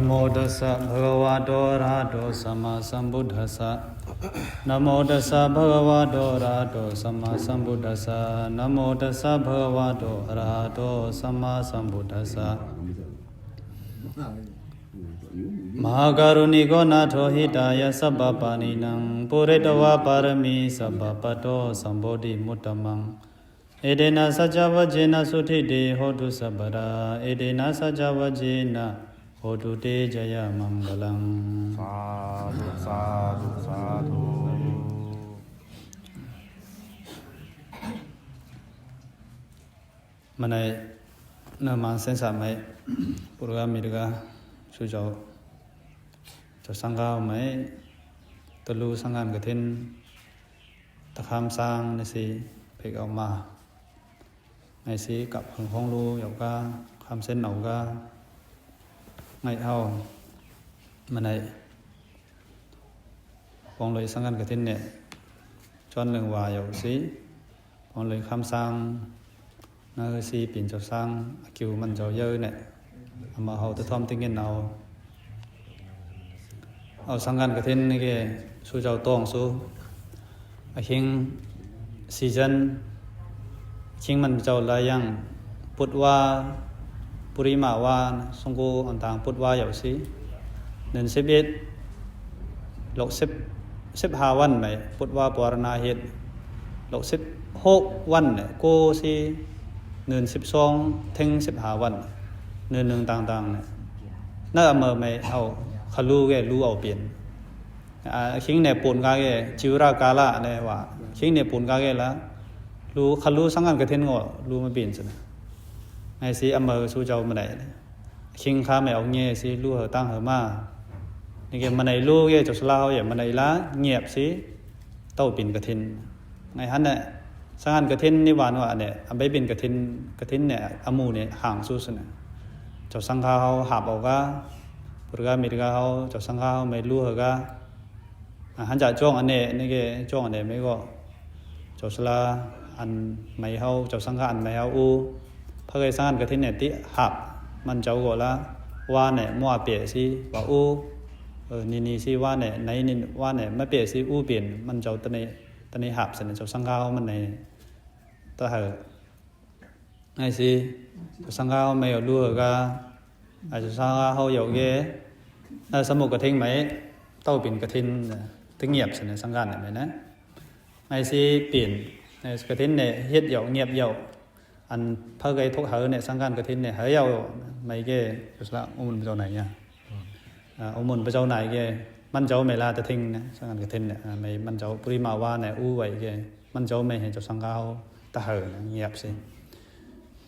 โมตัสสะภะคะวะโตอะระหะโตสัมมาสัมพุทธัสสะนะโมตัสสะภะคะวะโตอะระหะโตสัมมาสัมพุทธัสสะนะโมตัสสะภะคะวะโตอะระหะโตสัมมาสัมพุทธัสสะมหาการุณิโกนาโถหิตายะสัพพปานินังปุริตวะปารมีสัพพปะโตสัมโพธิมุตตมังเอเดนะสัจจวะเจนะสุทิเตโหตุสัพพะเอเดนะสัจจวะเจนะโหตุเตจยะมังคลังสาธุสาธุสาธุมันในนามันเส้นสามไหมปุระมิตรกาสุเจ้าจะสังฆาไหมตะลูสังฆานกฐินตะคำสร้างในสีเพกออกมาในสีกับหึงห้องรูหยกกาคำเส้นเหนากาไงเอามันในฟองเลยสังฆานกฐินเนี่ยจอนหนึ่งวายอยู่สีฟองเลยคำสร้างนั่นคือสีปิ่นเจ้าสร้างคิวมันเจ้าเยอะเนี่ยมาเอาตะทอมติ้งเงินเอาสังกัดกฐินนี่แกสู้เจ้าตองสู้คิงซีซันคิงมันเจ้าลายยังพุทธว่าปุริมาว่าสงกูอันต่างพุทธว่าอยู่สิเดือน11หลก15วันไหมพุทธว่าปวารณาเหตุหลก16วันเนี่ยกูสิเดือน12ถึง15วันเดือนหนึ่งต่างๆเนี่ยน่าเอามาไม่เอาขลูแกรู้เอาเปลี่ยนคิงเนี่ยปูนกาแกจิวรากาละเนี่ยว่าคิงเนี่ยปูนกาแกละรู้ขลูสังกัดกฐินก็รู้มาเปลี่ยนสินะไอ้สิเอามาสู้เจ้ามาได้คิงข้าไม่เอาเงี้ยสิรู้เหอตั้งเหอมานี่แกมาในรู้แกจะสลาวอย่างมาในละเงียบสิเต้าเปลี่ยนกฐินไอ้ฮันเนี่ยสังกัดกฐินนี่หวานว่าเนี่ยเอาไปเปลี่ยนกฐินเนี่ยอามูเนี่ยห่างสู้สินะเจ้าสังฆาเขาหาบเอาก็ปุระมิตรกาเขาเจ้าสังฆาเขาไม่รู้เหรอก็หันจากจ้องอันนี้นี่แกจ้องอันนี้ไม่ก็เจ้าสลาอันไม่เขาเจ้าสังฆาอันไม่เขาพระเกศสังฆกฐินเนี่ยติหับมันเจ้าก็ละว่าเนี่ยมั่วเปียสิว่านี่สิว่าเนี่ยไหนนี่ว่าเนี่ยไม่เปียสิเปลี่ยนมันเจ้าตอนนี้หับเสร็จเจ้าสังฆาเขามันในตาเหอไอ้สิเจ้าสังฆาเขาไม่เอารู้เหรอก็อาจจะสร้างเขาอยู่แก่สมุกกฐินไหมเต้าเปลี่ยนกฐินถึงเงียบสินะสังกัดไหมนะไอ้สิเปลี่ยนในกฐินเนี่ยเฮ็ดอยู่เงียบอยู่อันพระเกศทุกเหอเนี่ยสังกัดกฐินเนี่ยเหออยู่ไม่แก่จุดละอุมนพระเจ้าไหนเนี่ยอุมนพระเจ้าไหนแก่มันเจ้าไม่ลาแต่ทิ้งนะสังกัดกฐินเนี่ยไม่มันเจ้าปริมาว่าเนี่ยไว้แก่มันเจ้าไม่เห็นเจ้าสังฆาตะเหอเงียบสิ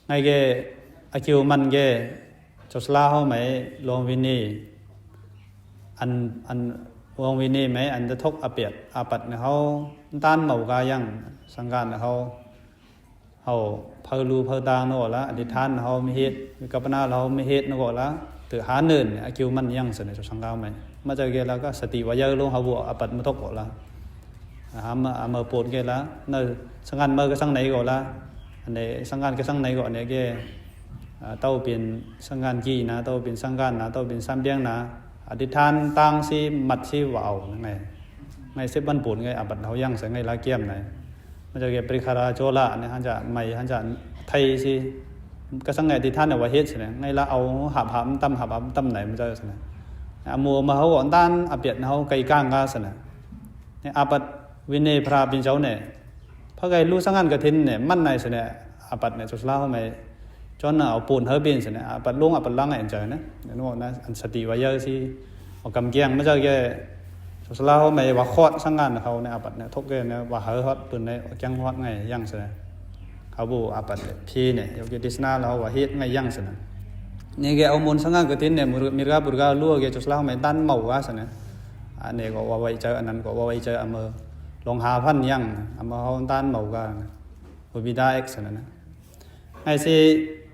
ไอ้แก่อาคิวมันแก่เจ้าสลาเขาไหมลงวินีอันวงวินีไหมอันจะทกอาเปียดอาปัดเนี่ยเขาต้านเหมากายังสังการเขาเพลรูเพลตางนกละอธิษฐานเขาไม่เฮ็ดกับปนาเราไม่เฮ็ดนกละถือหาเนินอาคิวมันยังเสนอเจ้าสังการไหมมาจากเกล้าก็สติวายลงเขาบวอาปัดมาทกก่อนละหามาปวดเกล้าเนอสังการเมื่อก็สังไหนก่อนละอันนี้สังการก็สังไหนก่อนเนี่ยเกเต้าเป็นสังการกี่นะเต้าเป็นสังการนะเต้าเป็นสามเบี้ยงนะอธิษฐานตั้งสิมัดสิว่าวนั่นไงไม่เสพบันปุ่นไงอาบัดเขายังเสียงไงละเกียมไหนมันจะเก็บปริคาราโจละเนี่ยฮันจะไม่ฮันจะไทยสิก็สังไงอธิษฐานเนี่ยว่าเฮ็ดสิเนี่ยไงละเอาหับตั้มไหนมันจะสิเนี่ยมัวมาเขาอ่อนต้านอาเปียดเขาไกลก้างก็สิเนี่ยอาบัดวินัยพระเป็นเจ้าเนี่ยเพราะไงรู้สังการกฐินเนี่ยมั่นในสิเนี่ยอาบัดเนี่ยจุดละเขาไม่จนเอาปูนเฮบินสิเนี่ยปัดลงปัดล่างไอ้เจอนะนึกว่านะอันสติวายสิเอากำเกียงไม่ใช่แค่สุดแล้วเขาไม่ว่าคอดสังงานเขาเนี่ยปัดเนี่ยทุกแกเนี่ยว่าเฮฮอดปืนเนี่ยจังฮอดไงยังสิเนี่ยเขาบูปัดพี่เนี่ยยกดิสนาเราว่าเฮ็ดไงยังสิเนี่ยนี่แกเอามูลสังงานกฐินเนี่ยมีราบุรกาลู่แกสุดแล้วไม่ดันเมาว่าสิเนี่ยอันนี้ก็ว่าไว้เจออันนั้นก็ว่าไว้เจออเมอลงหาพันยังอเมอเขาดันเมากันอุบิดาเอ็กซ์สิเนี่ยไอ้สิ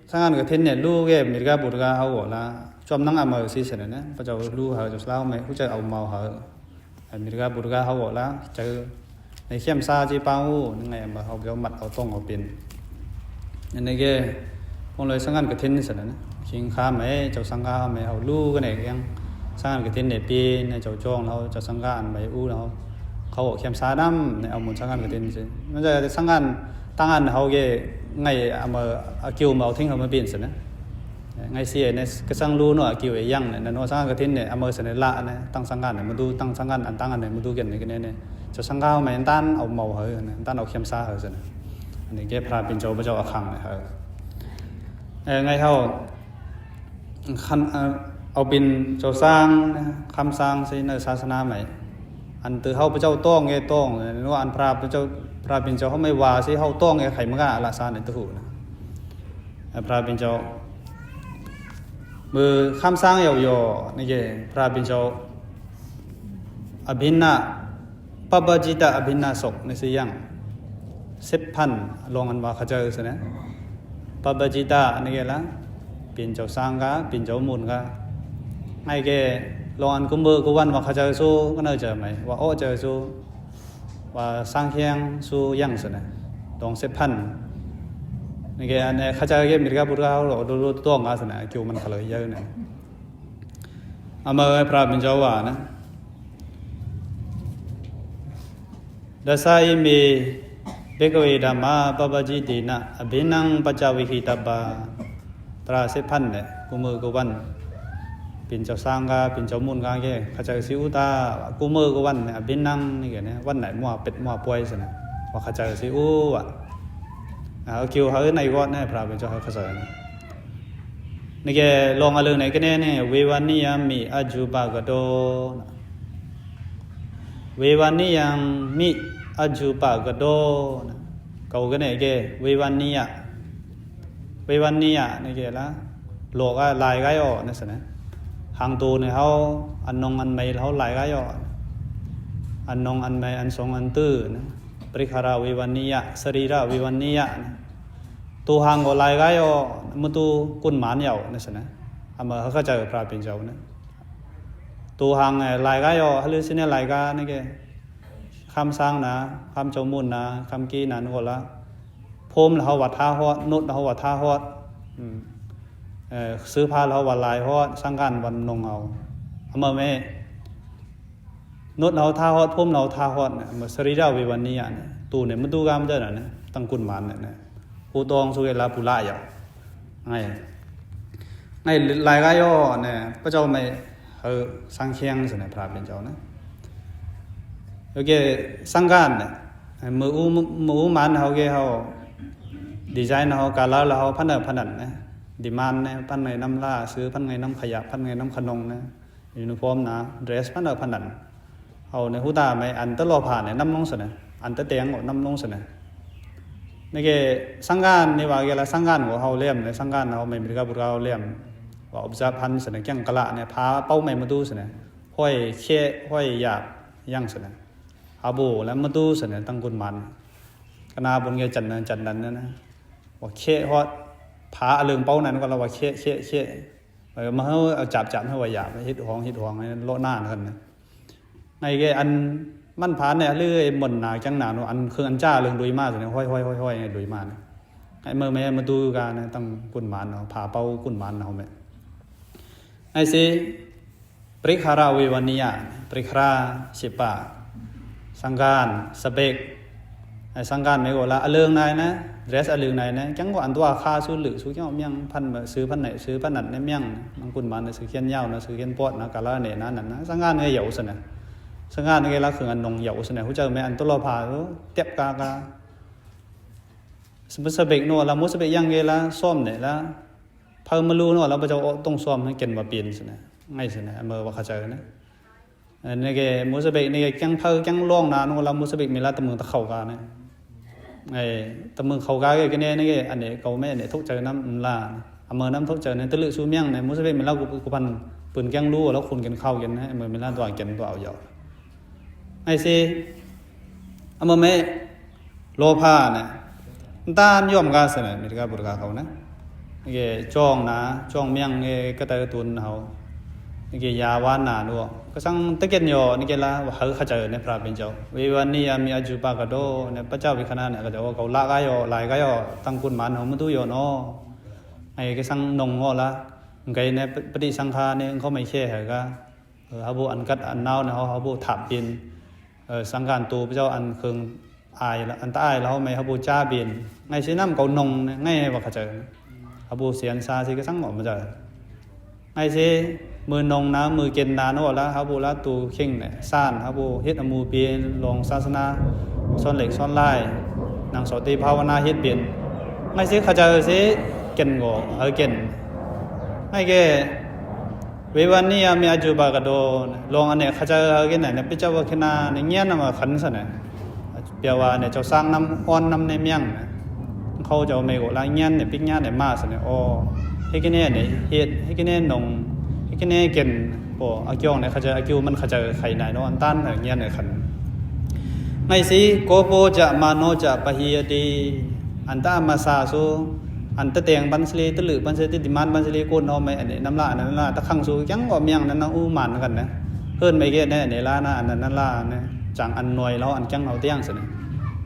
สังกัดกฐินเนี่ยลูกแกมีราบุรกาเขาบอกละจอมนั่งอเมอสิสิเนี่ยพระเจ้าลูกเขาจะเล่าไหมผู้ใจเอาเมาเขามีราบุรกาเขาบอกละเจอในเข้มซาจีปาหูนั่งไงมาเขาเกี่ยวมัดเอาต้องเอาเป็นอันนี้แกคงเลยสังกัดกฐินสิเนี่ย ชิงข้ามไหมเจ้าสังฆาไหมเอาลู่กันไหนยังสร้างกระถิ่นในปีในเจ้าจ้องเราเจ้าสังฆาไหมอู้เราเขาเข้มสาดำในเอาหมุนสังฆากระถิ่นสิมันจะสังฆาตั้งอันเขาเกไงเอามาคิวมาเอาทิ้งเขามาเปลี่ยนสินะไงเสียในกระสังลู่เนาะคิวไอ้ยังเนี่ยนั่นสังฆากระถิ่นเนี่ยเอามาเสนอละเนี่ยตั้งสังฆาเนี่ยมาดูตั้งสังฆาอันตั้งอันเนี่ยมาดูกันในกันเนี่ยเจ้าสังฆาไหมตั้นเอาเมาเหรอเนี่ยตั้นเอาเข้มสาเหรอสินะอันนี้แกพระเป็นเจ้าพระเจ้าอาคังเนี่ยไงเขาคันเอาเป็นเจ้าสร้างคำสร้างในศาสนาใหม่อันตือเขาพระเจ้าต้องไงต้องนึกว่าอันพระเป็นเจ้าเขาไม่ว่าสิเขาต้องไงไข่มันก็ละสานในตัวนะพระเป็นเจ้ามือคำสร้างย่อๆนี่แกพระเป็นเจ้าอภินนาปปจิตาอภินนาศกในสี่อย่าง10,000ลองอันว่าเขาเจอสินะปปจิตานี่แกละเป็นเจ้าสร้างก็เป็นเจ้ามุนก็ไอ้แกลองอันกุมเบอร์กุวันว่าเขาเจอสู้ก็น่าเจอไหมว่าโอ้เจอสู้ว่าสร้างเคียงสู้ยังสินะตอง10,000นี่แกอันนี้เขาเจอแกมีกับบุตรเขาดูตัวงาสินะคิวมันเขาเลยเยอะเนี่ยเอามาพระเป็นเจ้าว่านะดัชายมีเบกเวดามาปปจิตินะอภินังปัจจวิคิตบาตรา10,000เนี่ยกุมเบอร์กุวันเป็นเจ้าสร้างก็เป็นเจ้ามุนก็แก่เขาจะสิอุตากูมือก็วันเนี่ยบินนั่งนี่แกเนี่ยวันไหนมัวเป็ดมัวป่วยสินะว่าเขาจะสิอุอ่ะเอาคิวเขาในวัดเนี่ยพระเป็นเจ้าเขาจะนี่แกลองอะไรไหนก็เนี่ยเววานิยามีอาจูบากโดเววานิยังมีอาจูบากโดเขาก็เนี่ยแกเววานิยนี่แกละโลกอะลายก็ย่อนี่สินะหางตูเนี่ยเขาอันนงอันไม่เขาหลายก็ย่ออันนงอันไม่อันสองอันตื้อนะปริคาราวิวันนิยะสรีระวิวันนิยะตัวหางก็หลายก็ย่อมันตัวกุนหมานเหยานี่สินะอามาเขาก็จะพระเป็นเจ้านะตัวหางหลายก็ย่อฮะลือสิเนี่ยหลายก็นี่แกคำสร้างนะคำเจ้ามุนนะคำกี้นั้นก็ละพรมเราวัดท่าฮอดนุดเราวัดท่าฮอดซื้อผ้าเราวันลายเพราะสร้างการวันนงเอามาแม่นุดเราท่าฮอดพุ่มเราท่าฮอดเนี่ยมาสรีระวิวันนี้เนี่ยตูเนี่ยมันดูกามเจ้าเนี่ยตั้งกุนมันเนี่ยปูตองสุเกลาปุระอย่างไงลายก็ย่อเนี่ยพระเจ้าไม่สร้างเคียงสิเนี่ยพระเป็นเจ้านะโอเคสร้างการเนี่ยมือมันเขาดีไซน์เขาการละเขาพันนะดีมันเนี่ยพันไงน้ำล่าซื้อพันไงน้ำขยะพันไงน้ำขนมนะยูนิฟอร์มนะเดรสพันเอาในหูตาไม่อันตลอผ่านเนี่ยน้ำลงสินะอันตะเตียงน้ำลงสินะนี่แกสังการนี่ว่าแกละสังการของเขาเลี่ยมในสังการเขาไม่มีกับบุตรเขาเลี่ยมว่าอบจพันสินะแก่งกะละเนี่ยพาเป้าไม่มาดูสินะห้อยเชี่ยห้อยหยาบยั่งสินะอาบูแล้วมาดูสินะตั้งกุนมันกนาบนเงยจันนั้นนะว่าเชี่ยฮอดผาเรื่องเป้านั้นก็เราว่าเชี่ยมาเอาจับให้ว่าหยาบฮิตห้องให้โลหน้ากันนะในแกอันมันผาเนี่ยเรื่อยหม่นหนาจังหนาอันคืออันจ้าเรื่องดุยมากสิเนี่ยห้อยดุยมากไอ้เมื่อแม่มาดูกันนะต้องกุนมันเนาะผาเป้ากุนมันเนาะแม่ไอ้สิปริคาราวิวันนิยะปริคาราสิปะสังการสเปกไอ้สังการไม่ก็ละเรื่องไหนนะเรสเรื่องไหนนะจังว่าอันตัวค่าซื้อหรือซื้อเกี่ยวเมี่ยงพันซื้อพันไหนซื้อพันนัดเนี่ยเมี่ยงบางกุนมันซื้อเขียนยาวนะซื้อเขียนปอดนะกาละเนี่ยนั่นนะสังการเนี่ยเหยาสินะสังการเนี่ยละคืออันนงเหยาสินะผู้เจ้าแม่อันตัวเราผ่าเทียบกาสมมติสเปกโน่ละมุสเปกยังเกละซ้อมเนี่ยละพอมารู้โน่ละพระเจ้าต้องซ้อมให้เก่งมาเปลี่ยนสินะง่ายสินะเมื่อว่าเขาเจอนะนี่แกมุสเปกนี่แกจังเพอจังล่องนะโน่ละมุสเปกมีละตะมือตะเข่ากันนะไอ้ตะมือเข่ากันก็เนี่ยนี่แกอันนี้เขาแม่เนี่ยทุกเจอน้ำลาเมื่อน้ำทุกเจอเนี่ยตะลึกซูเมี่ยงเนี่ยมุสเปกมีละกุพันปืนแกงรู้แล้วคนกินข้าวกินนะเมื่อมีละตัวกินตัวเอาเหยาไอ้สิเมื่อแม่โลภะเนี่ยต้านย่อมกาสนะมีกับบุตรเขานะนี่จ้องนะจ้องเมี่ยงนี่ก็ตะตุนเขานี่ยาวานนาด้วยก็สั่งตะเกียนโยนี่ละว่าเขาเจอในพระเป็นเจ้าวิวันนี้มีอาจุปากระโดเนี่ยพระเจ้าวิคณะเนี่ยก็จะว่าเขาละก็โยลายก็โยตั้งกุนมันเขาไม่ตู้โยเนาะไอ้ก็สั่งนงก็ละ ไงเนี่ยปฏิสังขารเนี่ยเขาไม่แค่เหรอก็เขาบุอันกัดอันเน่าเนี่ยเขาบุถับบินสังการตัวพระเจ้าอันเคืองอายแล้วอันตายแล้วไม่เขาบุจ้าบินไงสิน้ำเกานงไงว่าเขาเจอเขาบุเสียนซาสิก็สั่งออกมาเจอไงสิมือนงนะมือเกณฑ์นาโน่แล้วเขาบุละตูเข่งเนี่ยซ่านเขาบุเฮ็ดอมูเปียนลงศาสนาซ้อนเหล็กซ้อนลายนางสติภาวนาเฮ็ดเปลี่ยนไงสิเขาเจอสิเก่งกว่าเก่งไงแกเววันนี้มีอาจุบากระโดลงอันเนี่ยเขาจะเก่งไหนเนี่ยพิจารณาขึ้นมาเนี่ยเงี้ยนมาขันซะเนี่ยเปียว่าเนี่ยเจ้าสร้างน้ำอ่อนน้ำในเมียงเขาจะไม่กละเงี้ยเนี่ยปิ๊กเงี้ยเนี่ยมาซะเนี่ยอ๋อให้แค่เนี่ยเฮ็ดให้แค่เนี่ยนงให้แค่เนี่ยเก่งโอ้อากิวเนี่ยเขาจะอากิวมันเขาจะไข่ไหนเนาะอันตันเนี่ยเงี้ยเนี่ยขันไงสิโกโปจะมาโนจะปะฮียดีอันตามาซาสูอันตะเตียงบันสลีตะลือบันสลีติมันบันสลีโกนเอาไม่อันนี้น้ำละอันนั้นละตะขังสูยังว่าเมียงนั้นนะอู้มันกันนะเพิ่นไม่เกี่ยเนี่ยเนี่ยละนะอันนั้นละเนี่ยจังอันหน่วยแล้วอันจังเอาเตียงสิเนี่ย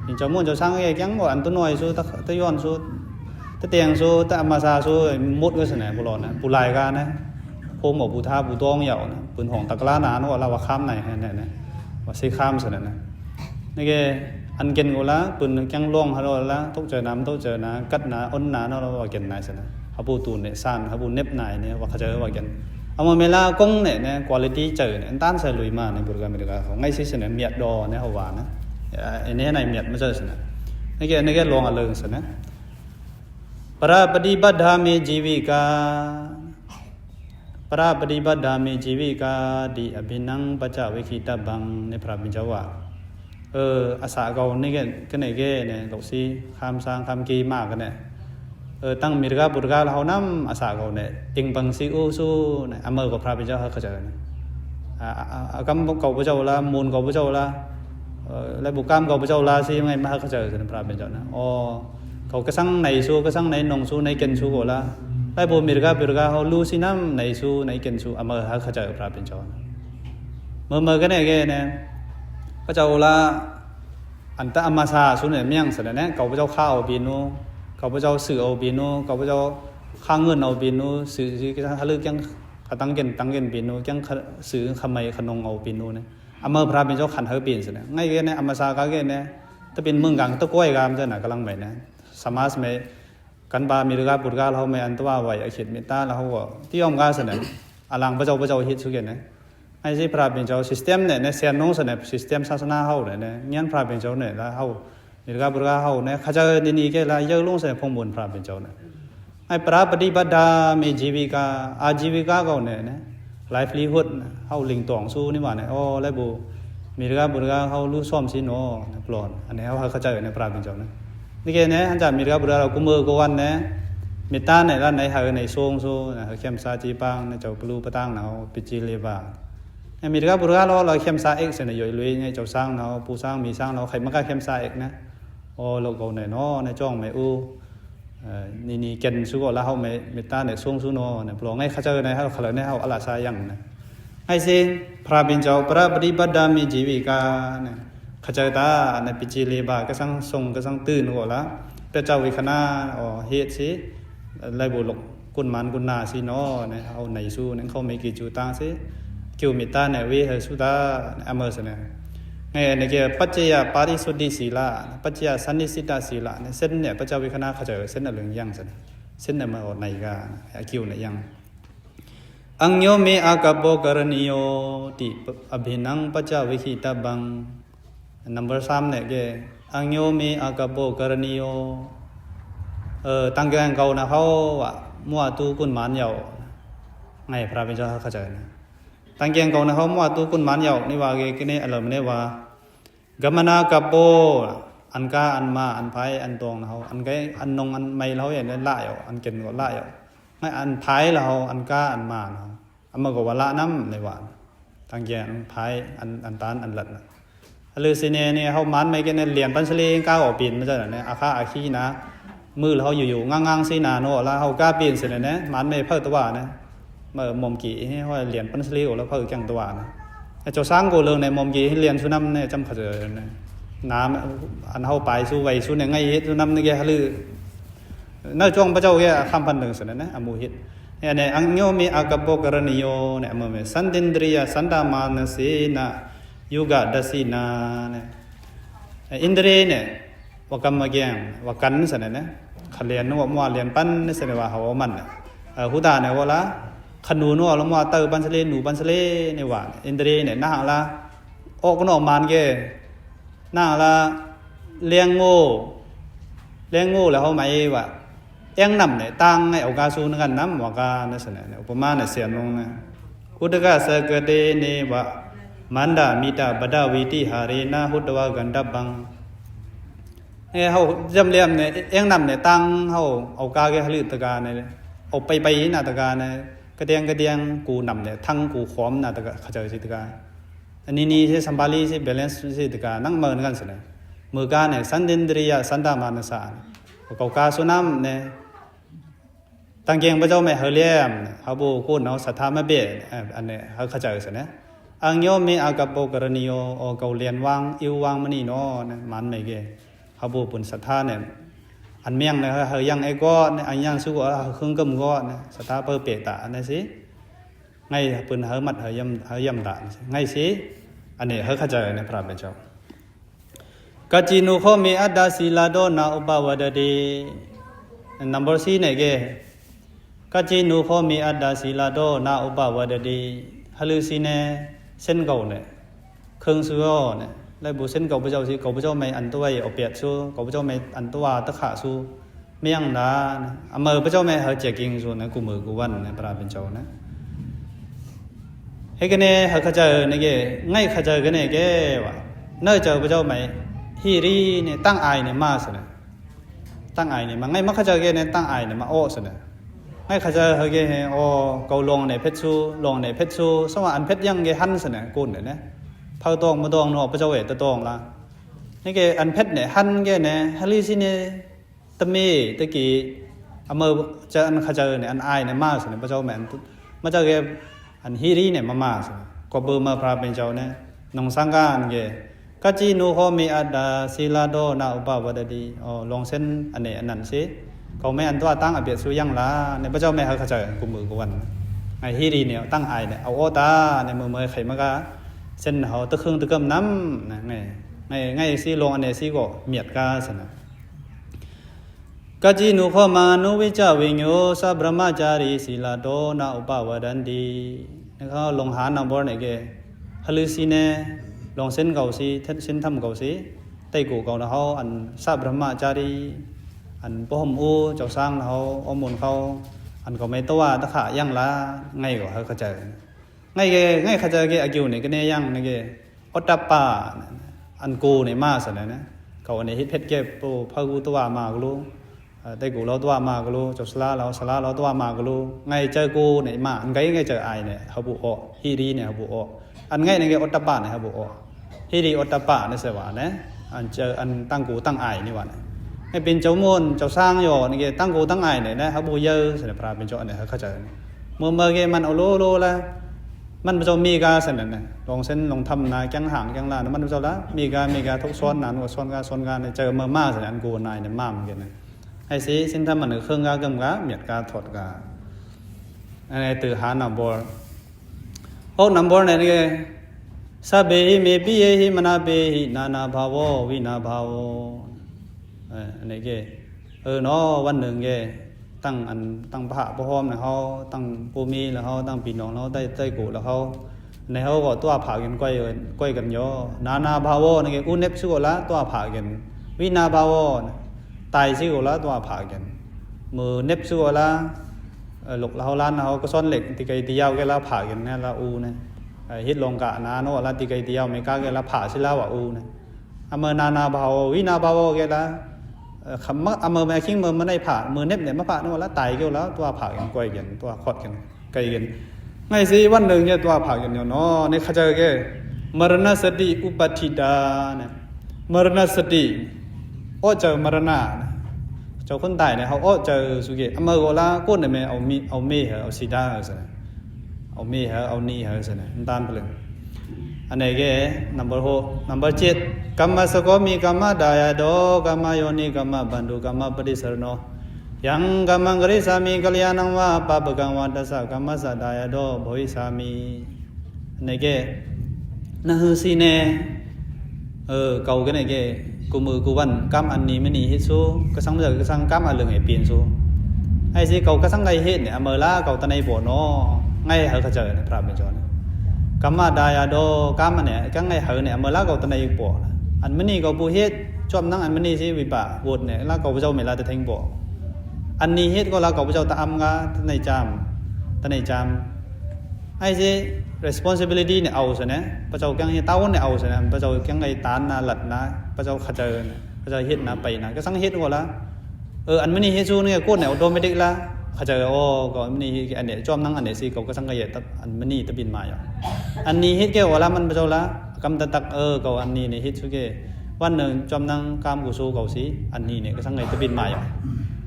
ยิงเจ้ามุ่นเจ้าช่างเกี่ยยังว่าอันตัวหน่วยสูตะย้อนสูตะเตียงสูตะมาซาสูมุดก็สิเนี่ยบุหรี่นะบุหรี่กันนะพวกหมอบูทาบูตองเหยานะปืนของตะกร้าหนาเนาะเราว่าข้ามไหนเนี่ยว่าซีข้ามสิเนี่ยนี่แกอันเก่งกูละปืนจังล่องฮะเราละทุกเจอน้ำทุกเจอนะกัดนะอ้นนะเราว่าเก่งนายสินะเขาปูตูนเนี่ยซ่านเขาปูเน็บนายเนี่ยว่าเขาเจอว่าเก่งเอามาเมล่ากงเนี่ยคุณภาพเจอเนี่ยต้านใส่ลุยมาในบริการอเมริกาเขาง่ายสิสิเนี่ยเมียดดอเนี่ยเขาว่านะอันนี้ในเมียดไม่เจอสินะนี่แกลองอะไรสินะปราปฏิบัติธรรมชีวิกาปราปฏิบัติธรรมชีวิกาดิอภินังปัจจวิคิตาบังในพระบิณฑวาอาสาเก่านี่ก็เนี่ยตกซีคำสร้างคำกีมากกันเนี่ยตั้งมีรกาบุตรกาเราน้ำอาสาเก่าเนี่ยติงบังซีอูซูเนี่ยอเมริกาพระบิดาเขาเจอเนี่ยกำเก่าพระเจ้าละมูลเก่าพระเจ้าละและบุกกรรมเก่าพระเจ้าละซียังไงมาเขาเจอเนี่ยพระบิดานะอ๋อเขาก็สั่งในซูก็สั่งในนงซูในเกณฑ์ซูก็ละและบุมีรกาบุตรกาเขาลูซีน้ำในซูในเกณฑ์ซูอเมริกาเขาเจอพระบิดาเมื่อกันเนี่ยพระเจ้าละอันตะอามาซาสุนเนี่ยเมียงเสนอเนี่ยเขาพระเจ้าข้าวบินูเขาพระเจ้าสื่อเอาบินูเขาพระเจ้าข้างเงินเอาบินูสื่อที่ทะลึกยังตั้งเงินบินูยังสื่อขมายขนงเอาบินูเนี่ยอเมริกาเป็นเจ้าขันเฮอร์บินเสนอง่ายแค่เนี่ยอามาซาก็แค่เนี่ยถ้าเป็นเมืองกลางตะก้อยกามเจ้าหน้ากำลังใหม่เนี่ยสมาร์ทไม่กันบามีรกาบุตรกาเราไม่อันตัวไว้อาเขตมิตาเราก็ที่ยอมกาเสนออลังพระเจ้าฮิตสุเกนเนี่ยไอ้ที่พระบิณฑเจ้าสิสเต็มเนี่ยเสียนน้องเสนอสิสเต็มศาสนาเขาเนี่ยงั้นพระบิณฑเจ้าเนี่ยแล้วเขามีรกาบุตรกาเขาเนี่ยข้าจะนี่แค่ละเยอะลงเสนอพงบุญพระบิณฑเจ้าเนี่ยไอ้พระปฏิบัติธรรมมีชีวิกาอาชีวิกาเขาเนี่ยไลฟ์ลีฮุดเขาลิงตองสู้นี่หว่าเนี่ยอ๋อแล้วบุมีรกาบุตรกาเขารู้ซ้อมสิโน่ปลอดอันนี้เขาเข้าใจในพระบิณฑเจ้าเนี่ยนี่แค่เนี่ยอันจากมีรกาบุตรกาเรากุมมือกุวันเนี่ยมีตาเนี่ยแล้วในหายในทรงสู้เข้มซาจีปังในเจ้าปลูปะตั้งเขาปิจิเลบามีรกาบุตรกาเราเข้มซาเอกเสนออยู่ลุยในเจ้าสร้างเราปูสร้างมีสร้างเราใครมันก็เข้มซาเอกนะโอ้เราเขาเนี่ยเนาะในจ้องไม่อู้นี่เก่งสุกแล้วเขาไม่ตาเนี่ยทรงสุโนเนี่ยปลงให้เขาเจอในเขาขลุ่นในเขาอลาซายังนะไอ้สิ่งพระบิณฑเจ้าพระปฏิบัติธรรมมีชีวิกาเนี่ยเขาเจอตาในปิจิเลบาก็สั่งทรงก็สั่งตื่นหัวละแต่เจ้าวิคณาอ๋อเหตุสิไล่บุลกกุนมันกุนนาสิเนาะเนี่ยเอาในสู้เนี่ยเขาไม่กี่จูตังสิคิวมิตาเนี่ยวิเหสุดาอเมริกาเนี่ยไงเนี่ยเกี่ยปัจจัยปาริสุทธิศีลาปัจจัยสันนิสิตาศีลาเนี่ยเส้นเนี่ยพระเจ้าวิคณาเขาเจอเส้นอะไรยังสิเส้นเนี่ยมาออกในกาคิวเนี่ยยังอังโยเมอากาโบกรณิโยติอภินังปัจจวิคิตาบัง number 3เนี่ยเกี่ยอังโยเมอากาโบกรณิโยตั้งแกงเก่านะเขาว่ามั่วตู้กุนมันเหยาไงพระเป็นเจ้าเขาเจอตั้งแกงเก่านะเขามั่วตู้กุนมันเหยานี่ว่าเกี่ยนี่อะไรเนี่ยว่ากัมนากับโบอันกาอันมาอันไพอันตองนะเขาอันไกอันนงอันไม่เขาอย่างนี้ละเหยาอันเก่งก็ละเหยาไม่อันไพเราอันกาอันมาเนาะอันมันก็ว่าละน้ำในว่าตั้งแกงไพอันตานอันหลัดนะลือสิเนี่ยเขามันไม่กันเนี่ยเหรียญปัญชลีก้าวออกปีนไม่ใช่หรอเนี่ยอาคาอาคีนะมือเขาอยู่ๆง่างๆซีนาโน่แล้วเขากล้าปีนเสร็จเลยนะมันไม่เพิ่มตัวนะเมื่อมอมกี่ให้เขาเหรียญปัญชลีออกแล้วเพิ่มจังตัวนะเจ้าสร้างกูเรื่องในมอมกี่ให้เรียนสุนัมเนี่ยจำเขาเจอเนี่ยน้ำอันเขาไปสู้ไวสู้เนี่ยง่ายฮิตสุนัมเนี่ยแกลือน่าจ้องพระเจ้าแกคำพันหนึ่งเสร็จนะอมูฮิต เนี่ยอังโยมีอากาโปกรณิโยเนี่ยเมื่อสันตินดริยสันตามานสีนะยุกะดัสีนาเนี่ยอินทรีเนี่ยว่ากัมมาเกียงว่ากันนี่สินะขเลียนนัวมัวเลียนปั้นนี่สิว่าเขามันหูตาเนี่ยว่าละขนูนัวละมัวเตอปันสเลหนูปันสเลเนี่ยว่าอินทรีเนี่ยน่าละโอ้ก็นอมันเกน่าละเลี้ยงโง่แล้วเขาไม่ว่าเอ็งนำเนี่ยตั้งให้เอากาสูนกันน้ำว่ากาเนี่ยสิเนี่ยอุปมาเนี่ยเสียนลงนะอุตกะสกเดเนี่ว่ามันดามิตาบดาวิติหารีนาหุตวะกันดับบังเขาจำเรียมเนี่ยเอ็งนำเนี่ยตั้งเขาเอากาเกหรือตะการเนี่ยเอาไปนาตะการเนี่ยกระเดียงกูนำเนี่ยทั้งกูขอมนาตะการขจายสิตะการอันนี้ใช่สัมบาลีใช่เบลนส์สิตะการนั่งเมินกันสิเนี่ยมือการเนี่ยสันดินดริยสันตามานสารเขากาสุนัมเนี่ยตั้งเกียงพระเจ้าแม่เฮเลียมเขาบูกูนเอาสัทธามาเบะอันนี้เขาขจายสิเนี่ยอังโยมีอากาโปกรณิโยโอเกาเลียนวางอิววางมันนี่เนาะนะมันไม่เกเขาบูปุ่นศรัทธาเนี่ยอันเมียงเนี่ยเฮยังไอ้ก้อนอันยังสู้ว่าเครื่องกำก้อนนะศรัทธาเปิดเปตะอันนี้สิไงปุ่นเฮมัดเฮยำตะไงสิอันนี้เฮเข้าใจเนี่ยพระเป็นเจ้ากัจจินุโคมีอัดดาศิลาโดนาอุปวัดดี number 4เนี่ยเกกัจจินุโคมีอัดดาศิลาโดนาอุปวัดดีฮาลุสิเนเส้นเก่าเนี่ยเครื่องซื้อเนี่ยแล้วบุเส้นเก่าพระเจ้าสิเก่าพระเจ้าไม่อันตัวเอาเปียดสู้เก่าพระเจ้าไม่อันตัวตะขาสู้ไม่ยังนะอเมอพระเจ้าไม่เฮเจกิงสู้นะกูมือกูวันเนี่ยพระเป็นเจ้านะให้กันเนี่ยเขาเจอเนี่ยแกง่ายเขาเจอกันเนี่ยแกว่าเนื่อเจอพระเจ้าไม่ฮีรีเนี่ยตั้งไอเนี่ยมาสินะตั้งไอเนี่ยมันง่ายมากเขาเจอแกเนี่ยตั้งไอเนี่ยมาโอ้สินะให้เขาจะเฮเกเฮโอเกาลงในเพชรชูลงในเพชรชูสว่าอันเพชรยังเกหันสนะกุนเนี่ยเผาตองมาตองเนาะพระเจ้าเวทตองละนี่เกอันเพชรเนี่ยหันเกเนี่ยฮาลิสิเนี่ยตะมีตะกี้อเมอจะอันเขาจะเนี่ยอันไอเนี่ยมาสนะพระเจ้าแม่นมาเจ้าเกอันฮีรีเนี่ยมาสนะก็เบอร์มาพระเป็นเจ้าเนี่ยนงสังกานเกกัจจินุโหมีอัดดาศิลาโดนาอุปวัดดีอ๋อลงเส้นอันนี้อันนั้นสิเขาไม่อันตัวตั้งอเบียดสู้ยังละในพระเจ้าแม่เขาเข้าใจกูมือกูวันไอ้ฮีรีเนี่ยตั้งไอเนี่ยเอาโอตาในมือไข่มากะเส้นเขาตะครึ่งตะเกิมน้ำนะไงสิลงอันนี้สิก็เมียดกาสนะกัจจินุขมานุวิจาวิญโยสัพพมจารีศิลาโดนาอุปวัดันดีนะครับลงหานำบอลเนี่ยเกฮลุสิเนลงเส้นเก่าสิเส้นทำเก่าสิไต่กูเก่าแล้วเขาอันสัพพมจารีอันพ่อหมอูเจ้าสร้างเขาอมมุนเขาอันก็ไม่ตัวตะขายังละไงก็เขาใจไงเขาใจเกอากิวเนี่ยก็เนี่ยยังเนี่ยเกอตปาอันกูเนี่ยมาสนะเขาอันนี้ฮิตเพชรเก็บปูพากูตัวมาก็รู้แต่กูเราตัวมาก็รู้เจ้าสลาเราตัวมาก็รู้ไงเจอกูเนี่ยมาอันไงเจอไอเนี่ยเขาบุอฮีรีเนี่ยเขาบุออันไงเนี่ยอตปาเนี่ยเขาบุอฮีรีอตปาเนี่ยเสวะเนี่ยอันเจออันตั้งกูตั้งไอนี่วะให้เป็นเจ้ามูลเจ้าสร้างอยู่นี่เกตั้งกูตั้งไอเนี่ยนะเขาบูเยอเสด็จพระเป็นเจ้าเนี่ยเขาเข้าใจเมื่อเกมันเอาโลละมันเป็นเจ้ามีกาเสด็จเนี่ยลงเส้นลงทำนาแกงห่างแกงลานมันเป็นเจ้าละมีกาทุกซ้อนนานกว่าซ้อนกาเนี่ยเจอเมื่อมาเสด็จอันกูนายเนี่ยมาเหมือนกันนะให้สิสิ้นทำมันเครื่องกาเกิมกาเมียดกาถอดกาอะไรตื่นหาหนำบอลโอ้หนำบอลเนี่ยนี่เกสัพเพหิเมปิเยหิมนาเปหินานาภาวะวินาภาวะอันนี้เกเนาะวันหนึ่งเกตั้งพระพร้อมเนี่ยเขาตั้งปูมีแล้วเขาตั้งปีน้องเขาได้กูแล้วเขาในเขาก็ตัวผ่ากันก้อยกันเยอะนาภาวะนี่เกอุเนปซิโกละตัวผ่ากันวินาภาวะตายซิโกละตัวผ่ากันมือเนปซิโกละหลกเขาล้านเขาก็ซ่อนเหล็กตีไกตียาวแกละผ่ากันเนี่ยละอูเนี่ยฮิตลงกะนาโนละตีไกตียาวไม่กล้าแกละผ่าซิละว่าอูเนี่ยอเมนาภาวะวินาภาวะแกละคำว่าอเมอแม่คิงมันได้ผ่ามือเน็บเนี่ยมาผ่าโน่นแล้วตายเกี่ยวแล้วตัวผ่ากันก้อยกันตัวขอดกันไกลกันไงสิวันหนึ่งเนี่ยตัวผ่ากันเนาะในข้าเจ้าแกมรณสติอุปัฏฐิตาเนี่ยมรณสติโอ้เจอมรณะเจ้าคนตายเนี่ยเขาโอ้เจอสุกิอเมอโกลาก้นเนี่ยแม่เอามีเหรอเอาสีดาเหรอสิเอามีเหรอเอานี่เหรอสิเนี่ยตานไปเลยอันนี้แก number 6 number 7กัมมะสโกมีกัมมะดายาโดกัมมะโยนิกัมมะบันดุกัมมะปฏิสรโน ยังกัมมังกริสามีกัลยาณังวะปะปะกังวะตัสสะกัมมัสสะดายะโดโบหิสามีnày cái na hư si nè cầu cái này cái cụ mừ cụ văn cam ăn ní mới ní hết số cái sáng bây giờ cái sang cam ăn lường hệ tiền số hay gì cầu cái sáng ngày hết này mở lá cầu ta này bỏ nó ngay ở cái trời này phải bên chỗ này cam mà đài à đô cam này cái ngày hở này mở lá cầu ta này bỏ ăn mới ní cầu bù hết cho năng ăn mới ní gì vì bà buồn này lá cầu bây giờ mình là từ thành bỏ ăn ní hết có lá cầu bây giờ ta âm ga ta này cham hay gì responsibility เนี่ยเอาซะนะพระเจ้าแกงให้เต้าเนี่ยเอาซะนะพระเจ้าแกงให้ตานนะหลัดนะพระเจ้าขะเจอนะพระเจ้าเฮ็ดนะไปนะก็สังเฮ็ดก็ละอันมื้อนี้เฮ็ดซูเนี่ยกดเนี่ยออโตเมติกละขะเจอโอ้ก็มื้อนี้อันเนี่ยจอมนังอันเนี่ยสิก็สังเกตอันมื้อนี้ตะบินมาอยู่อันนี้เฮ็ดแกว่าละมันพระเจ้าละกำตะตักก็อันนี้เนี่ยเฮ็ดซูแกวันนึงจอมนังกามกุซูก็สิอันนี้เนี่ยก็สังเกตตะบินมาอยู่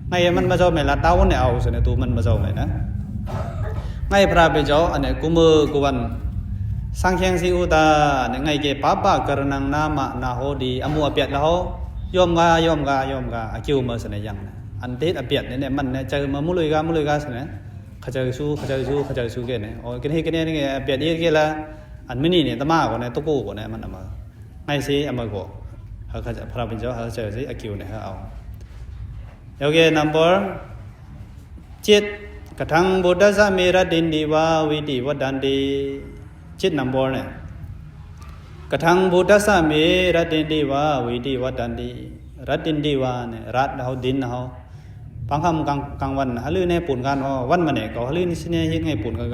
ไงมันพระเจ้าแม่ละเต้าเนี่ยเอาซะนะตูมันพระเจ้าแม่นะngay pra be jo ane kumu kuwan sanghyang si uta ne ngai ke papa karanang nama na ho di amu apiat la ho yom ga akyu ma sane yang an det apiat ne man ne chau ma mului ga sane khajau su ke ne o ke ne apiat ye ke la an mini ne tama ko ne to ko ne man ama ngai si ama ko ha khaja pra be jo ha chau si akyu ne ha au yoge number 7กระทั่งบุตรสามีรัดินดีวาวิดีวัดันดีจิตนัมบอลเนี่ยกระทั่งบุตรสามีรัดินดีวาวิดีวัดันดีรัดินดีวาเนี่ยรัดเขาดินเขาบางคำกลางวันฮัลลือเนี่ยปุ่นกันวันมาเนี่ยก็ฮัลลือนี่สิเนี่ยยังไงปุ่นกัน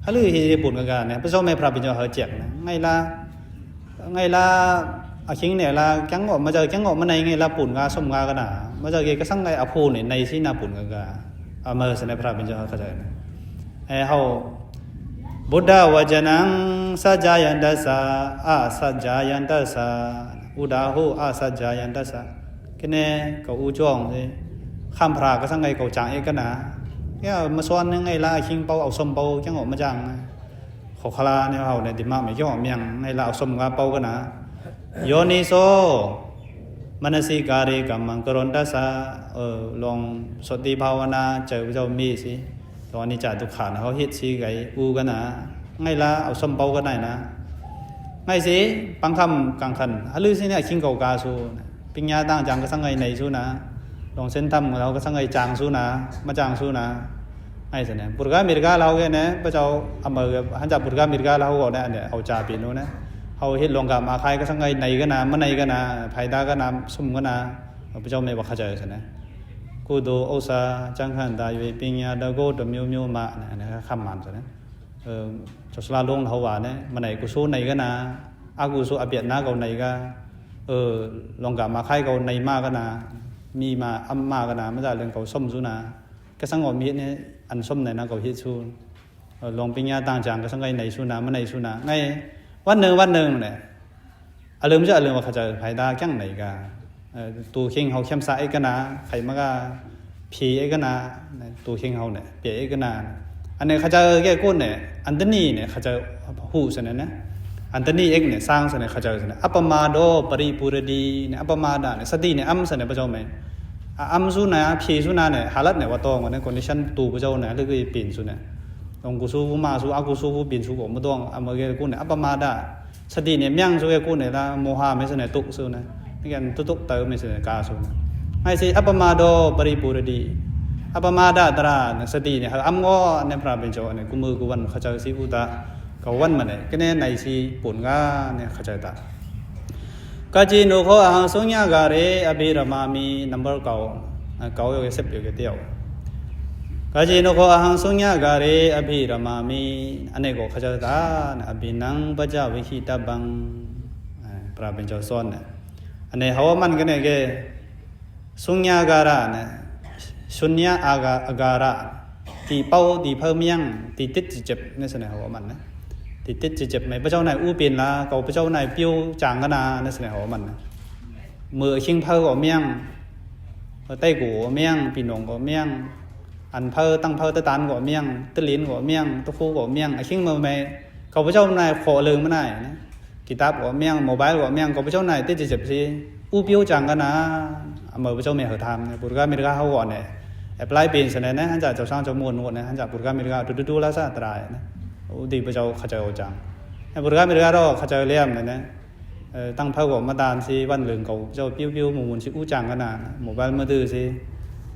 ฮัลลือเฮปุ่นกันเนี่ยพระเจ้าไม่พระบิดาเขาเจ็บนะไงล่ะอาคิงเนี่ยล่ะจังออกมาเจอจังออกมาในไงล่ะปุ่นกันสมกันนะมาเจอก็สั่งไงอภูเนี่ยในสินาปุ่นกันอามาสนพระบิดาเขาใจนะเขาบุตรวจนังสัจจายันตัสสะอาสัจจายันตัสสะอุดาหูอาสัจจายันตัสสะก็เนี่ยเขาอุจงสิข้ามพระก็สั่งไงเขาจางเอกนะเนี่ยมาซ้อนยังไงล่ะคิงเปาเอาสมเปาจังออกมาจังเขาคลาเนี่ยเขาเนี่ยดิมาไม่เกี่ยวเมียงไงล่ะเอาสมกาเปากันนะโยนิโสมนสิการิกัมมังกรณตัสสะลองสติภาวนาเจอพระเจ้ามีสิตอนนี้จ่าทุกขานะเขาเฮ็ดสิไงอูกันนะไงล่ะเอาสมเปากันได้นะไงสิปังคำกังขันฮัลโหลสิเนี่ยคิงเกากาสูปิญญาตั้งจังก็สังไงในสูนะลองเส้นทำของเราก็สังไงจางสูนะมาจางสูนะไงสิเนี่ยปุรกามิรกาเราแค่เนี่ยพระเจ้าอเมริกาหันจากปุรกามิรกาเราก็เนี่ยเอาจ่าปีนู้นนะเขาเฮ็ดลงกับมาใครก็สังไงในกันนะมันในกันนะภายใต้กันนะสุ่มกันนะพระเจ้าไม่บอกเข้าใจสินะกูดูอุตสาจังขันตาอยู่ปิญญาดโกดมิวมาเนี่ยคำมันสินะจสลาลงเขาว่าเนี่ยมันไหนกูสู้ในกันนะอากูสู้อเปียนะเขาในกันลองกับมาใครเขาในมากกันนะมีมาอ้ำมากกันนะไม่ใช่เรื่องเขาส้มสู้นะก็สังอมีเนี่ยอันส้มในนะเขาฮิตสู้ลองปิญญาต่างจังก็สังไงในสู้นะมันในสู้นะไงวันหนึ่งเนี่ยอารมณ์จะอารมณ์ว่าเขาจะภายใต้แข้งไหนกันตัวเข่งเขาเข้มใสกันนะใครมาก็ผีกันนะตัวเข่งเขาเนี่ยเปียกันนะอันนี้เขาจะแก้ก้นเนี่ยอันตนี่เนี่ยเขาจะหูสนะอันตนี่เองเนี่ยสร้างสนะเขาจะสนะอัปมาโดปริปุรดีเนี่ยอัปมาดาเนี่ยสติเนี่ยอัมสนะพระเจ้าไหมอัมสุนะผีสุนะเนี่ยฮาลัดเนี่ยว่าตองกันเนี่ยคอนดิชันตัวพระเจ้าเนี่ยเรื่องปีนสุนะลงกุสูมาสูอากุสูปีนสุก็ไม่ต้องอัมเกก้นเนี่ยอัปมาดาสติเนี่ยยั่งสุเกก้นเนี่ยละโมหะไม่สนะตุกสุนะนี่กันตุกเติมไม่สนะกาสุนะให้สิอัปมาโดปริปุรดีอัปมาดาตราสติเนี่ยอัมก็เนี่ยพระเป็นโจเนี่ยกุมือกุวันเขาจะสิอุตาเขาวันมาเนี่ยก็เนี่ยในสีปุ่นก็เนี่ยเข้าใจตากาจีนุโคอาหังสุญญาการะอภิรามามีนัมเบอร์เก่าอยู่เก็บอยู่เดียวกาจีนุโคอาหังสุญญาการะอภิรามามีอันนี้ก็เข้าใจตาอภินังปัจจวิหิตาบังพระเป็นโจสอนเนี่ยอันนี้เขาว่ามันก็เนี่ยแกสุญญาการะเนี่ยสุญญาอาการะตีเป้าตีเพิ่มยังตีติดจิตเจ็บนี่แสดงเขาว่ามันนะติดจิตเจ็บไหมพระเจ้าไหนอู้เปลี่ยนละเขาพระเจ้าไหนปิ้วจางกันนะนี่แสดงว่ามันนะมือชิงเพิ่ก็เมียงไต้กูก็เมียงปีนงก็เมียงอันเพิ่ตั้งเพิ่ตะตันก็เมียงตะลินก็เมียงตะฟูก็เมียงไอ้ชิงมือไหมเขาพระเจ้าไหนขอเลืองไม่ได้นะกีตาร์ก็เมียงโมบายก็เมียงเขาพระเจ้าไหนติดจิตเจ็บสิ u piu chẳng cái na mở với châu mẹ hở tham này bột ga mì ga hao gọn này apply pin sẽ này hắn trả cho sang cho muôn muôn này hắn trả bột ga mì ga tu lá sa trai này u đi với châu khát châu chẳng bột ga mì ga đó khát châu liam này tăng phao gọn mà đàn si văn lượng cầu châu piu piu muôn si u chẳng cái na một vài mưa từ si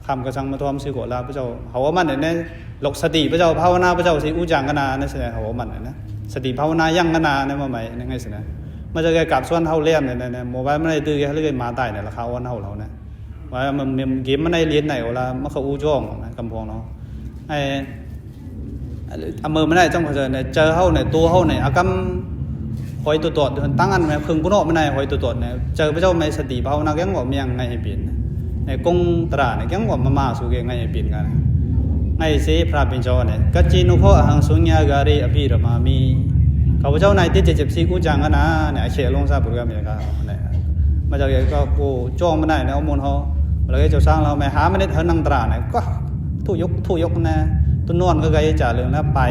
คำกระชังมาทอมสิโกลาพระเจ้าเขาว่ามันเนี่ยหลกสติพระเจ้าภาวนาพระเจ้าสิอุจังกันนาเนี่ยสิเขาว่ามันเนี่ยสติภาวนายั่งกันนาเนี่ยมาใหม่เนี่ยไงสินะมันจะแกกลับส่วนเท่าเลี่ยมเนี่ยโมบายมันได้ตื้อแกเรื่อยมาตายเนี่ยราคาวันเท่าเราเนี่ยว่ามันเกมมันได้เรียนไหนเวลามันเขาอู้จ้องกำพองเนาะไอ้อเมอมันได้จ้องเขาเนี่ยเจอเขาเนี่ยตัวเขาเนี่ยอากำหอยตัวตดตั้งอันเนี่ยพึงกุนอมันได้หอยตัวตดเนี่ยเจอพระเจ้าไม่สติภาวนาแกงบอกเมียงไงให้เปลี่ยนในกงตราเนี่ยแกงว่ามาสู่แกไงเปลี่ยนกันไอ้เสพระเป็นเจ้าเนี่ยกัจจินุโภหังสุญญาการิอภิรมามีเขาพระเจ้าในที่เจ็บซีกูจังกันนะเนี่ยเฉลงซาบุรุษกันเนี่ยมาจากก็กูจ้องมันได้เนี่ยเอามูลเขาแล้วก็จะสร้างเราไม่หาไม่ได้เท่านังตราเนี่ยก็ทุยกนะตัวนวลก็ไกลจ่าเรื่องแล้วไป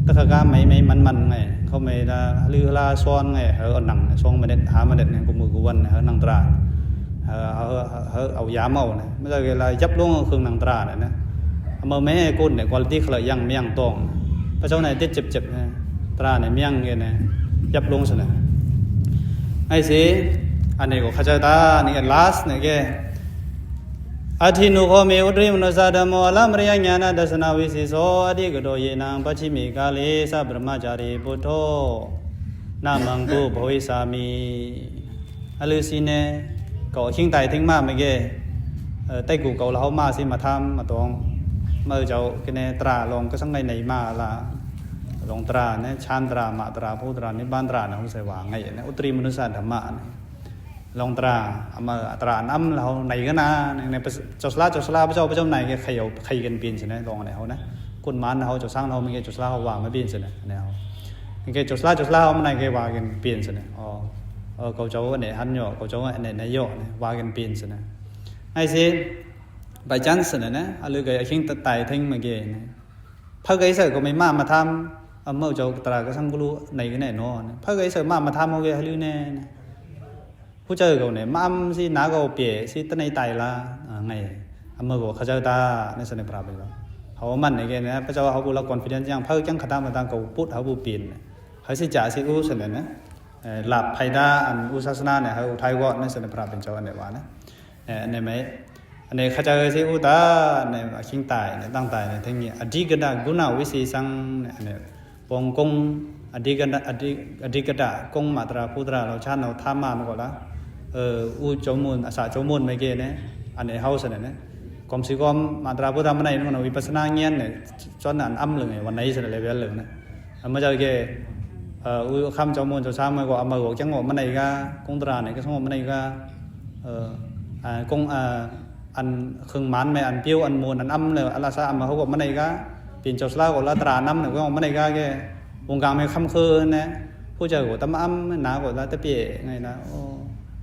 ตะขก้าไม่มันไงเขาไม่ละลือลาซ้อนไงเอาหนังซ้อนไม่ได้หาไม่ได้เนี่ยกูมือกูวันเอานังตราเอายาเมาเนี่ยไม่ใช่อะไรยับลงเครื่องนังตราเนี่ยนะเมื่อแม่กุนเนี่ยคุณภาพเขายังไม่ยังตรงพระเจ้าในที่เจ็บเนี่ยตราเนี่ยไม่ยังเงี้ยเนี่ยยับลงสินะไอ้สิอันนี้ก็ข้าจะตานี่ก็ last เนี่ยแกอาทินุโคเมอุตริมนุสาดโมลามริยญาณดัสนาวิสิโสอธิกโดเยนังปัจฉิมิกาเลสัพพมจารีพุทโธนามังกุภวิสามีอลือสิเนี่ยก็ขิงไตทิ้งมาเมื่อกี้ไต้กูเก่าเรามาสิมาทำมาตองเมื่อเจ้าก็เนี่ยตราลงก็สังในมาละลงตราเนี่ยชานตรามาตราผู้ตรานิบานตราเนี่ยเขาใส่วางไงเนี่ยอุตริมนุสาธรรมะลงตราเอามาตราน้ำเราในก็นะในจุดสลาพระเจ้าในก็ใครกันเปลี่ยนใช่ไหมลองอะไรเขานะคุณมันเขาจะสร้างเราไม่เกี่ยวจุดสลาเขาวางไม่เปลี่ยนใช่ไหมเนี่ยเขาเกี่ยวจุดสลาเขาไม่ในก็วางกันเปลี่ยนใช่ไหมอ๋อเขาเจ้าเนี่ยหันหยอกเขาเจ้าเนี่ยนายโยกเนี่ยวางกันเปลี่ยนใช่ไหมไอ้สิใบจันทร์ใช่ไหมนะอะไรก็ขิงตัดไตทิ้งเมื่อกี้พระเกศก็ไม่มาทำเมื่อเจ้าตราก็สั่งกูรู้ในก็แน่นอนพระเกศมาทำเขาเกศลือแน่ผู้เจอเขาเนี่ยมั่มสิน้าเขาเปียสิตั้งในไตละไงเมื่อเขาเจ้าตาในสนปราบไปแล้วเขามันในแกเนี่ยพระเจ้าเขาบุรุษคอนฟิเดนซ์ยังพระจังขัดมาตั้งเขาพูดเขาบุเปลี่ยนเขาสิจ่าสิอู้สนนะหลับไพดาอันอุศาสนาเนี่ยเขาไทยว่าในสนปราบเป็นเจ้าอันเดียวนะในไหมอันนี้เขาเจอสิอุตาในขิงตายในตั้งตายในทั้งนี้อดีกดากุณาวิสีสังเนี่ยปองกงอดีกดากงมาตราพุตราเราชาติเราท่ามาก่อนละอู้โจมูลอาสาโจมูลไม่เกี่ยเนี่ยอันนี้เฮาส์เนี่ยกรมศิกรมมาตราพุทธมันในนู่นวิปัสสนาเงี้ยเนี่ยจนนั้นอ้ำเลยวันไหนเสร็จเลยเวลเลยนะเมื่อเจอเกี่ยอู้คำโจมูลโจช้างมาก็เอามาบอกจังหวะมันไหนก็กงตราเนี่ยก็สมมติมันไหนก็กงอันเครื่องมันไม่อันเปี้ยวอันมูลอันอ้ำเลยอัลลาซาอัมมาเขาบอกมันไหนก็เป็นโจสลาก็ละตราน้ำเนี่ยก็มันไหนก็แกวงการไม่คำคืนนะผู้เจอก็ตั้มอ้ำหนาก็ละตะเปียไงนะ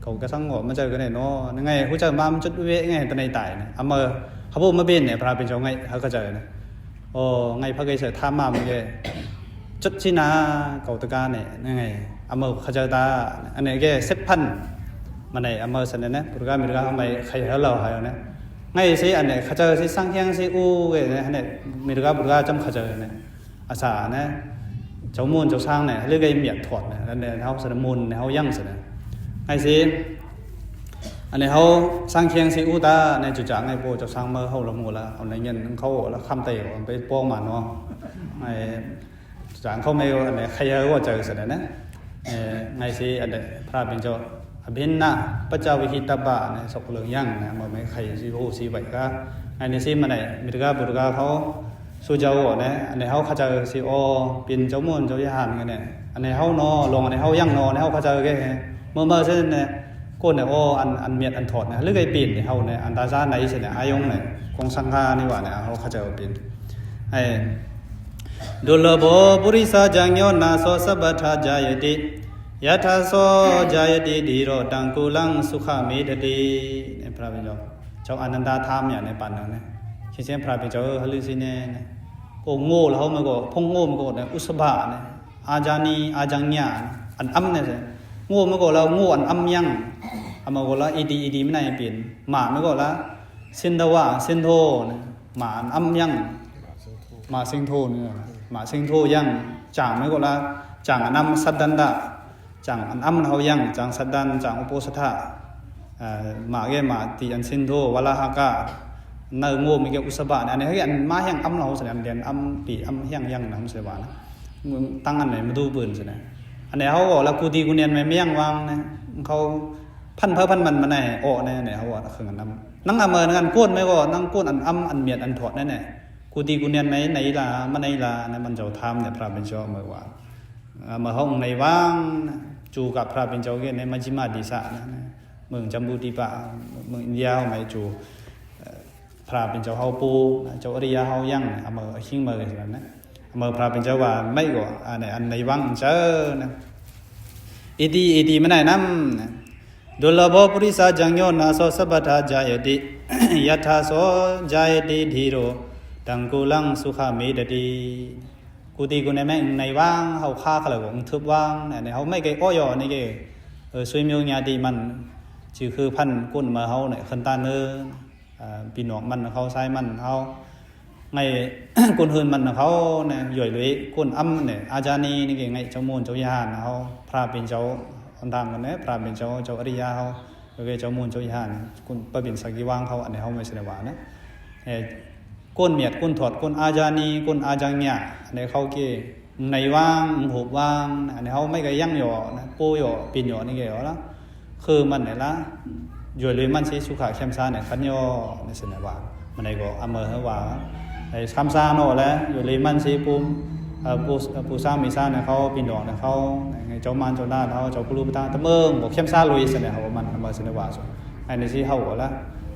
เขาก็สั่งว่ามันเจอกันเนี่ยเนาะไงผู้เจอมามันจุดเวไงตอนในไต่เนี่ยเมื่อเขาพูดมาเป็นเนี่ยพระเป็นเจ้าไงเขาก็เจอนะไงพระเกศท่ามาเมื่อกี้จุดที่นาเก่าตะการเนี่ยไงเมื่อเขาเจอตาอันนี้แกเซฟพันมันไหนเมื่อสันเนี่ยปุถุการมีการทำไมใครเขาเล่าให้เนี่ยไงสิอันนี้เขาเจอสิสร้างเฮียงสิอู้เนี่ยมีการปุถุการจำเขาเจอเนี่ยอาสาเนี่ยเจ้ามูลเจ้าสร้างเนี่ยเรื่องไอ้เมียถอดเนี่ยอันนี้เขาสนมูลเนี่ยเขายั่งสิเนี่ยไอ้สิอันนี้เขาสร้างเคียงสิอุตาในจุดจ่างไอ้โบเจ้าสร้างเมื่อเขาละมูละเอาในเงินเขาแล้วคำเตะไปป้องมาเนาะไอ้จุดจ่างเขาไม่อันนี้ใครก็เจอสิเนี่ยนะไงสิอันนี้พระเป็นเจ้าอภินนะพระเจ้าวิหิตบะเนี่ยสกเลืองยั่งเนี่ยมันไม่ใครสิโหสิไหวก็ไอ้นี่สิมันไหนมิตรกาบุตรกาเขาสู้เจ้าเนี่ยอันนี้เขาเขาเจอสิโอเป็นเจ้ามูลเจ้าย่านกันเนี่ยอันนี้เขานอลงอันนี้เขายั่งนอเนี่ยเขาเจอแค่เมื่อเช่นเนี่ยก้นเนี่ยอันเมียนอันถอดเนี่ยหรือไอ้ปีนเนี่ยเขาเนี่ยอันตาซาไหนเช่นเนี่ยอายงเนี่ยคงสังฆานี่ว่าเนี่ยเขาเจอปีนไอ้ดุลโบปุริสาจังโยนาโสสัพพทาจายติยะทาโสจายติดีโรตังกุลังสุขมิตติเนี่ยพระเป็นเจ้าอนันตาธรรมเนี่ยในปันนั้นเนี่ยเช่นพระเป็นเจ้าฮลิสิเนี่ยโอ้โง่แล้วมันก็พงโง่มันก็เนี่ยอุสบะเนี่ยอาจานีอาจังญาอันอ้ำเนี่ยโง่มันก็เราโง่อันอ้ำยัง ama gola idi menai pin ma me gola sindawa sintho ma am yang ma singtho ne ma singtho yang chang me gola chang anam sadanda chang anam hau yang chang sadan chang uposatha ma ge ma ti an sintho wala haka na ngo mi ge usaba ne he an ma yang am lau san den am pi am yang nam se wa na tăng anh này mà tu bươn rồi này anh này họ gọi là cụ ti cụ niên mày miếng vang nàyเขาพันมันnàyอnày nàyเขาgọi là khởi ngàn năm năng làm mờ năng côn mấy gọi năng côn ăn ăn miệt ăn thọt này này cụ ti cụ niên mấy này là mà này là nàyมันgiàu tham nàyพระเป็นเจ้าเมื่อวานมาห้องในว่างจูกับพระเป็นเจ้าเกี่ยในมัจจิมาดิสะนะเมืองจัมบูติปะเมืองอินเดียเขาไม่จูพระเป็นเจ้าเขาปูเจ้าอริยะเขายั่งเอามาชิงมาเลยสินะมาพระเป็นเจ้าว่าไม่ก็อันในวังเจอนะอิติไม่ได้นั่มดุลภปุริสาจังโยนาโสสัพพทาจายติยัตถาโสจายติธีโรตังกุลังสุขามิดติกูตีกูในว่างเขาฆ่าเขาเลยของทึบว่างเนี่ยเขาไม่เกี่ยอ้อยนี่เกี่ยช่วยมีญาติมันชื่อคือพันกุ้นมาเขาเนี่ยขันตาเนื้อปีนอกมันเขาใช้มันเขาไงกุนหืนมันเขาเนี่ยย่อยเลยกุนอ้ำเนี่ยอาจารย์นี่เกี่ยไงเจ้ามูลเจ้ายานเขาพระเป็นเจ้าคนทำกันเนี่ยพระเป็นเจ้าอริยะเขาโอเคเจ้ามูลเจ้ายานกุนประบินสักกี่ว่างเขาอันนี้เขาไม่เสนอว่านะก้นเมียดก้นถอดก้นอาจารย์นี่ก้นอาจารย์เนี่ยอันนี้เขาเกี่ยในว่างหุบว่างอันนี้เขาไม่เคยยั่งหย่อนะปูหย่อปีนหย่อนี่เกี่ยวละคือมันเนี่ยละย่อยเลยมันใช้สุขาเข้มซ่าเนี่ยขันย่อในเสนอว่ามันในก็อเมอร์ว่าไอ้คำซ่าโน่แหละอยู่เลยมันใช้ปุ่มปูซ่ามีซ่าเนี่ยเขาปีนหย่อเนี่ยเขาเจ้ามันเจ้าหน้าเขาเจ้าผู้รู้พิธาตะเมืองบอกเข้มซ่าลุยเสนอเขามันอเมอร์เสนอว่าส่วนไอ้ในที่เขาก็ละ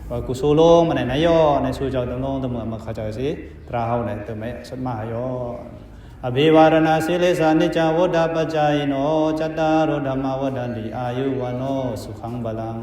ว่ากุศลงมันในย่อในสู่เจ้าตะลงตะเมืองมาเข้าใจสิพระเขาเนี่ยเติมไม่สัตมาย่ออภิวารณาสิเลสานิจาวดาปัจจายโนจัตตารโรธรรมวดันติอายุวโนสุขังบาลัง